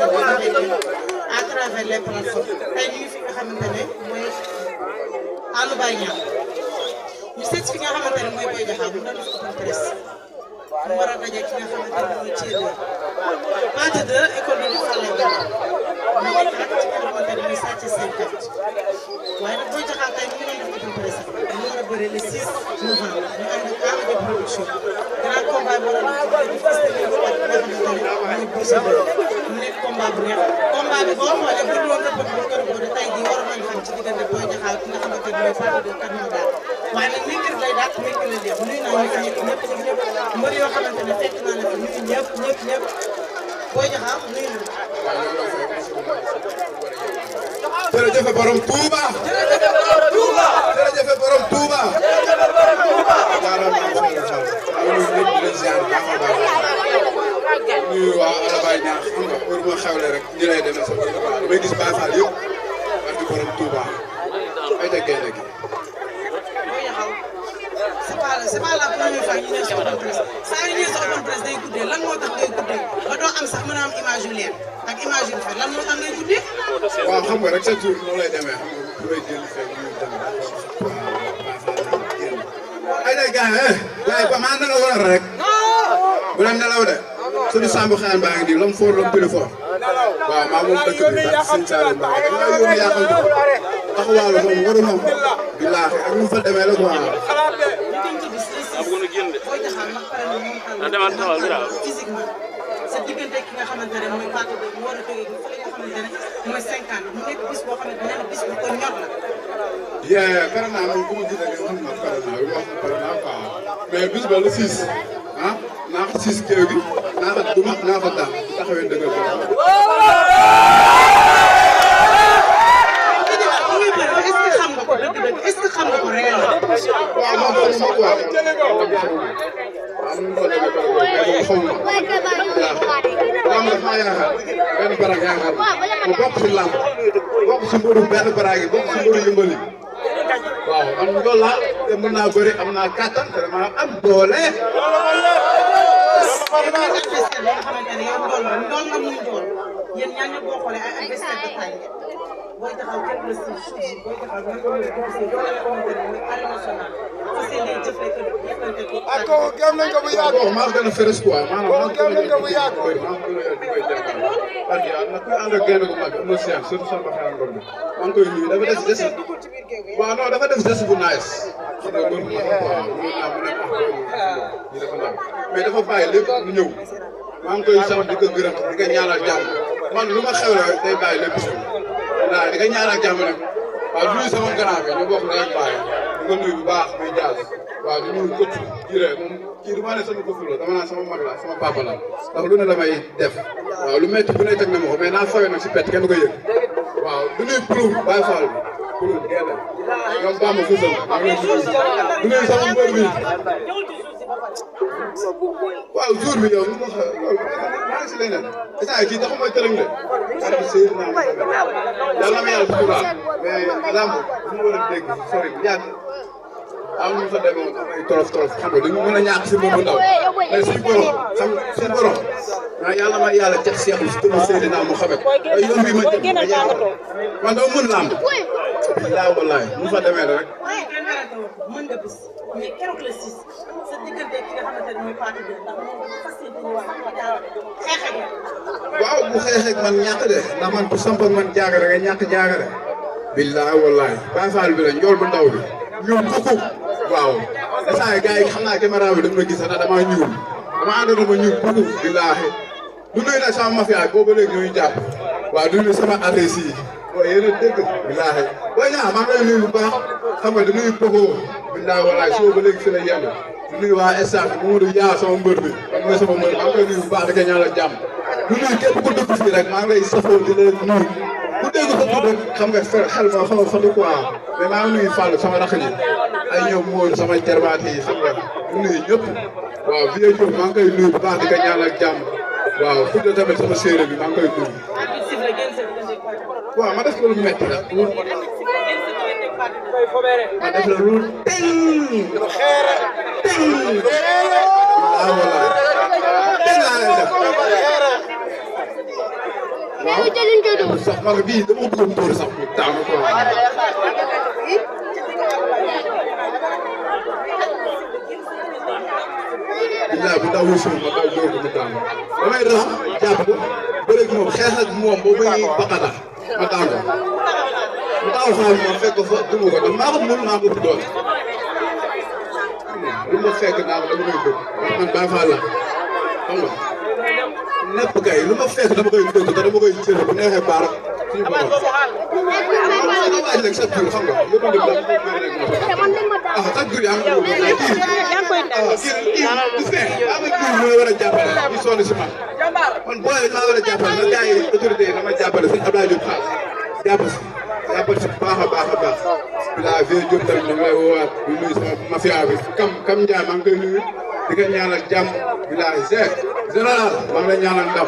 à travers les plateformes tey ñu ngi fi nga xamante ne mooy Allou Baye Niang ñu seet fi nga xamante ne mooy Boy Diakhao mu doon def open press mu war a daje ki nga xamante ne mooy Thiel partie de école bi Fallay Ba mu nekk nag ci nga xamante ne mooy Sathié Sène waaye nag Boy Diakhao tey mu ngi doon def open press mu war a bëre le 6 novembre ñu ànd ak Amady production grand combat bi war a nekk ak nga xamante ne mooy Boussa mu nekk combat bu neex combat bi boo xoolee bu dul woon rëbb bu kër boo de tey jii war nañ xam ci diggante Boy Diakhao ki nga xamante ne mooy Fatou Diouf kat moo daal waaye nag nekk lay daal nekk lay def nuyu naa ñu fi nekk ñëpp mbër yoo xamante ne fekk naa la fi nuyu ñëpp Boy Diakhao nuyu na. jërëjëf borom Touba. jërëjëf borom Touba. nuyu waa Allou Baye Niang xam nga heure moo xewle rek ñu lay demee sax damay gis Baye Fall yëpp ak di borom Touba ay teg gaynde gi. c'est pas la première fois ñu ne sa open press saa yu ñëwee sa open press day guddee lan moo tax ngay guddee ba doo am sax mën a am image yu leer ak image yu rafet lan moo tax ngay guddee. waaw xam nga rek chaque jour noonu lay demee xam nga bu may génn fekk ñu demee ay teg gars yi ba maa nelaw war rek bu leen nelaw de suñu Samb xaan baa ngi nii lam foor lam pili foor waaw maa moom dëkk bi ba Sëñ Saalum Ba maa yóbbu yàqal ko taxawaalu moom waru moom billaahi ak nu mu fa demee la quoi. physiquement sa diggante ki nga xamante ne mooy Fatou Diouf mu war a jógee fële nga xamante ne mooy 50 mu nekk bis boo xamante ne bis bu ko ñor la. Corona moom bu ma gisee xam nga Corona bi wax Corona quoi mais bis ba le 6 ah naa ko 6 kii bi naa ko duma naa ko daan taxawee dëgg la. est-ce que xam nga ko dëgg-dëgg est-ce que xam nga ko réellement. waaw moom xam nga quoi. am na solo mais xaw ma. waaw man maa yaakaar benn barag yaakaar mu bokk si làmb bokk si mbiru benn barag yi bokk si mbiru yëmbali. waaw man loolu laa te mën naa bëri am naa kattan te dama am doole. adversaire bi nga xamante ne yow ndool nga muy ndool yéen ñaar ñëpp boo xoolee ay adversaire de taille Boy Diakhao kenn la si suuf si Boy Diakhao nga ko mën a dugg si nga xamante ne mooy arène nationale fas yéene jëflante ko ako gëm nañ ko bu yàgg bon maa gën a férés quoi maanaam gëm nañ ko bu yàgg parce que am na kuy ànd ak génn gu mag am na science surtout sama xel ngor bi maa ngi koy nuyu dafa def geste waaw non dafa def geste bu nice xam nga mbër bu mag quoi mën naa mu nekk ñu dafa ndaw mais dafa bàyyi lépp mu ñëw maa ngi koy sant di ko gërëm di ko ñaanal jàmm man lu ma xew la day bàyyi lépp si waaw di ko ñaanal jàmm nag waaw du nuyu sama grand bi ñu bokk na ak bàyyi di ko nuyu bu baax muy jaas waaw di nuyu coach kii rek moom kii du ma ne sama coach la dama naan sama mag la sama papa la ndax lu ne la may def waaw lu métti bu ne teg na ma ko mais naa fawee nag si pet kenn du ko yëg waaw du nuyu Ploum Baye Fall bi Ploum gerte ñoom Bamba Foussam maa ngi leen di nuyu sama mbër bi waaw jour bi yow ñu ma xa loolu maa ngi si leneen instant kii taxu may tërëm de ak séer naa ma yàlla ma yàlla suturaal mais lamb bu mu war a dégg sori yàgg am ñu fa demoon am ay torof torof xam nga dañu mën a ñàkk si moom bu ndaw mais suñu borom xam suñu borom ah yàlla may yàlla teg Cheikh si turu Seydina Mouhamed ay yoon bi ma jëm ma yàlla man dama mën lamb billaay wallaay mu fa demee rek mën nga bis mais keroog la 6 sa diggante ki nga xamante ne mooy Fatou Diouf ndax moom fas yéene xeex ak waaw bu xeexee ak man ñàkk de ndax man bu samp ak man jaaga da ngay ñàkk jaaga de billaay wallaay Baye Fall bi la njool bu ndaw bi ñuul kooku waaw instant yii gars yi xam naa caméra bi dañ ma gis na damaa ñuul dama àndoon ma ñuul kooku billaahi du nuyu nag sama mafia boobu ba léegi ñooy jàpp waaw du nuyu sama adresse yi waaw yéen a dégg billaahi booy ñaa maa ngi lay nuyu bu baax xam nga du nuyu Pogo billaahi wallaay soo ba léegi fi la yem du nuyu waa staff bi Mamadou Yaa sama mbër bi ak mooy sama mbër maa ngi koy nuyu bu baax di ko ñaanal jàmm du nuyu képp ku dugg fii rek maa ngi lay safoo di leen nuyu ku dégg sa tur rek xam nga xel ma xam nga fan quoi mais maa ngi nuyu Fall sama rakk ji ay ñoom Mawone sama jarbaat yi xam nga du nuyu ñëpp waaw Vieux Diop maa ngi koy nuyu bu baax di ko ñaanal jàmm waaw Fouta tamit sama séeréer bi maa ngi koy nuyu. waaw ma def ko lu métti la ma def la lu teng teng waaw voilà sax ma nga bii dama ko bëggoon tóor sax mu daanu quoi. bilaay bu daw suuf ma daw dóor ko mu daanu damay rax jàpp ko bëre ak moom xeex ak moom ba muy baqata ma daanu mu taw xaal ma fekk ko fa duma ko daf maa ko mën maa ko ëpp doole lu ma fekk naa ko dama koy dëgg man Baye Fall la xam nga lépp kay lu ma fekk dama koy dëgg te dama koy jël bu neexee baara suñu borom dama waaj rek chaque jour xam nga lépp ndëg la ah chaque jour yaa ngi ko kii du fee maa ngi kii mooy war a jàppale ñu sonn si man booy maa war a jàppale na gars yi autorité yi dama jàppale sëñ Abdoulaye Diop Fall jàpp si baax a baax a baax bilaa vie Diop tamit ñu ngi lay woowaat di nuyu sama mafia bi kam Ndiaye maa ngi koy nuyu di ko ñaanal jàmm bilaa général maa ngi lay ñaanal ndam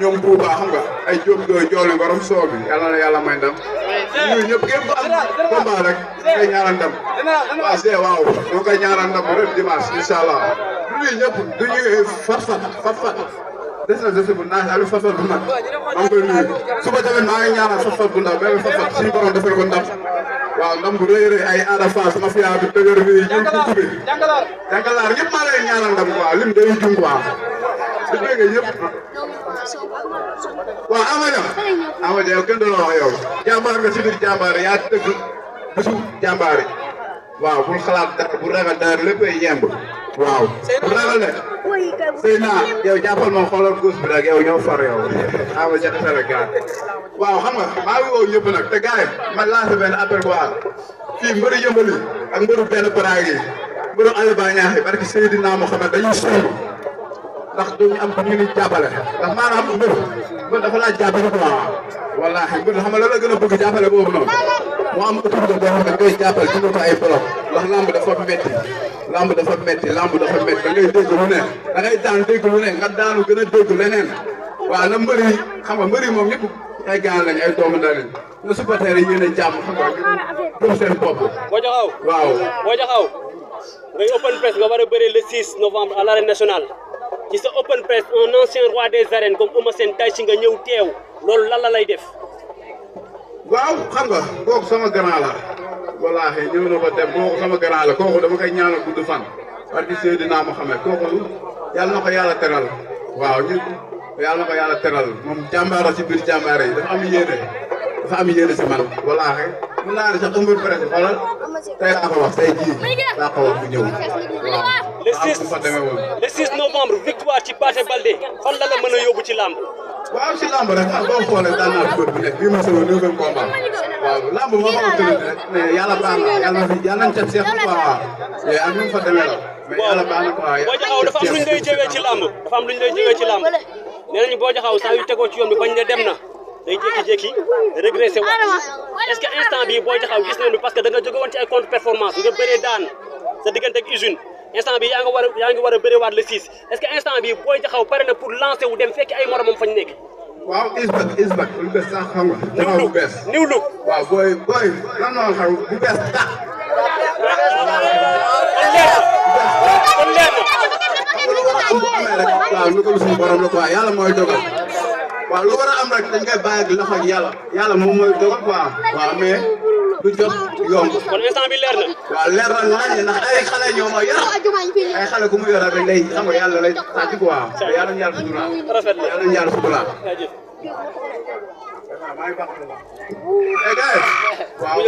ñoom Bouba xam nga ay Diop dooy joole ngorom soo bi yàlla na yàlla may ndam ñuy ñëpp képp ko am combat rek koy ñaanal ndam waaw c'est waaw ñoo koy ñaanal ndam ren dimanche incha allah du ñuy ñëpp du ñuy fat des na des bu naan Aliou Fafal bu mag maa ngi koy nuyu suba tamit maa ngi ñaanal Fafal bu ndaw benn Fafal suñu borom defal ko ndam waaw ndam bu rëy ay Ada Fass mafia bi dëgër bi ñun dugg bi jàngalaar ñëpp maa lay ñaanal ndam quoi lim day jum quoi su déggee ñëpp waaw Ama Dia kenn du la wax yow jàmbaar nga si biir jàmbaar yaa tëgg bisu jàmbaar yi waaw bul xalaat dara bu ragal dara léppay yemb waaw bu ragal de Seyna yow jàppal ma xoolal góos bi rek yow ñoo far yow Ama Dia Sénégal waaw xam nga maa ngi woo ñëpp nag te gars yi man lancé benn appel quoi fii mbëru yëmbali ak mbëru benn baraag yi mbëru Alba Ñaaxi barki Seydina Mohamed dañuy sonn ndax duñu am ñu ni jàppale ndax maanaam mbër dafa laaj jàppale quoi wallaahi mbër xam nga la gën a bëgg jàppale boobu noonu moo am autorité boo xam ne koy jàppale dina ko ay bloc ndax lamb dafa metti da ngay dégg lu ne da ngay daan dégg lu ne nga daanu gën a dégg leneen waaw na mbër yi xam nga mbër yi moom ñëpp ay gaan lañ ay doomu ndar lañ na supporter yi yéen a jàmm xam nga gëm seen bopp waaw boo jaxaw ngay open press nga war a bëre le 6 novembre à l'arène nationale ci sa open press un ancien roi des arènes comme Eumeu Sène tay si nga ñëw teew loolu lan la lay def waaw xam nga kooku sama grand la wallaahi ñëw na ba dem kooku sama grand la kooku dama koy ñaanal gudd fan parce que Seydina Mohamed kooku yàlla na ko yàlla teral waaw ñun yàlla na ko yàlla teral moom jàmbaar la si biir jàmbaar yi dafa am yéene si man wallaahi mun naa ne sax ëmbul presse xoolal tey laa ko wax tey jii laa ko wax bu ñëw waaw le 6 novembre victoire ci Pathé Baldé fan la mën a yóbbu ci làmb waaw si lamb rek boo xoolee daan naa bët bu nekk bii ma sama 9e combat waaw lamb moo xaw a tënk rek mais yàlla baax na yàlla nañ ca seex quoi waaw ak ñu fa demee la mais yàlla baax na quoi boo jaxaw dafa am lu ñu lay jëwee ci lamb nee nañu boo jaxaw saa yu tegoo ci yoon bi bañ ne dem na day jékki-jékki régressé waat est-ce que instant bii boo jaxaw gis nañu parce que da nga jóge woon ci ay contre performance nga bëree daan sa diggante ak usine instant bi yaa ngi war a bëriwaat le 6 est-ce que instant bi booy jaxaw pare na pour lancer wu dem fekk ay moromam fañ nekk. waaw isbak lu bees sax xam nga. jaxaw bu bees new look waaw booy lan noonu xam bu bees tax. kon leer na. lu war a am bu amee rek waaw lu ko suñu borom la quoi yàlla mooy dogal waaw lu war a am rek dañ koy bàyyi ak loxo ak yàlla moom mooy dogal quoi waaw mais. du jot yomb. kon instant bi leer na. waaw leer na nañ ndax ay xale ñoo ma yor ay xale ku mu yor rek lay xam nga yàlla lay tàcc quoi yàlla ñu yàlla suturaal yàlla ñu yàlla suturaal. maa ngi baax a baax. waaw